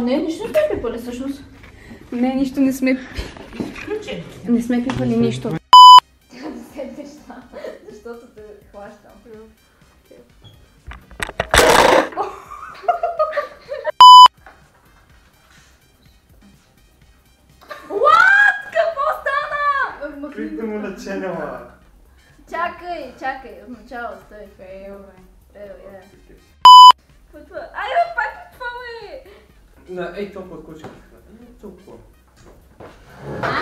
не, нищо не сме пипали всъщност. Не, нищо не сме... Не сме пипали нищо. Трябва да седнеш там, защото те хващам. What? Какво стана? Крикте му на ченела. Чакай, отначало стой. Фейл, я. Какво това? Айде, пак това бе! Ей, толкова кучка. Толкова.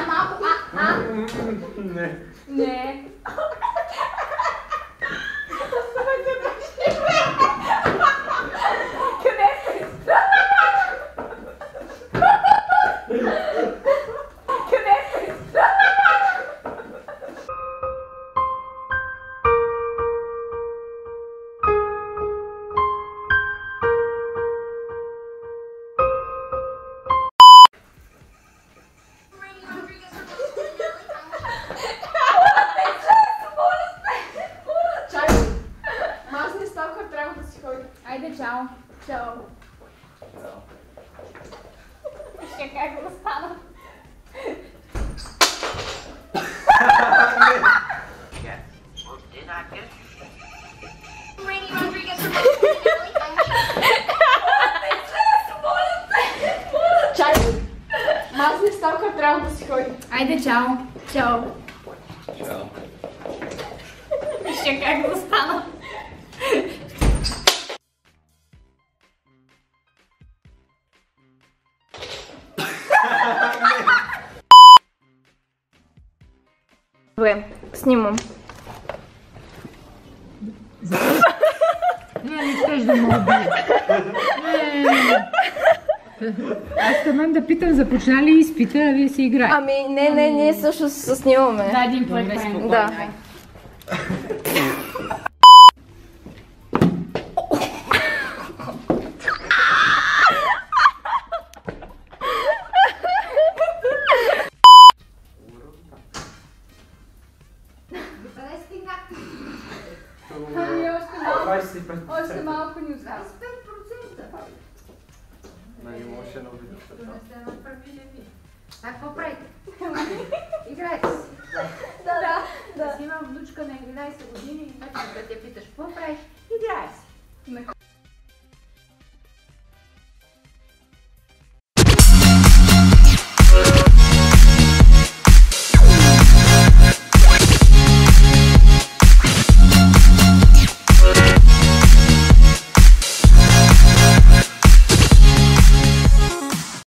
Малко, Не. Не. Къде си? Къде си? Айде, чао. Чао. Ще как го стана. Чай! Аз не става, като трябва да си ходи. Айде, чао. Чао. Чао. Ще как го стана. Добре, снимам. Не искаш да ме убие. Аз към да питам, започна ли изпита, а вие си играете. Ами, не, ние също се снимаме. Да, един път правим. Да. Още малко ни остава. 25%. Нали можеше да видиш. Не сте направи живи. Так, какво правите? Играйте си. Да. Аз имам внучка на 11 години и вече да те питаш, какво правиш?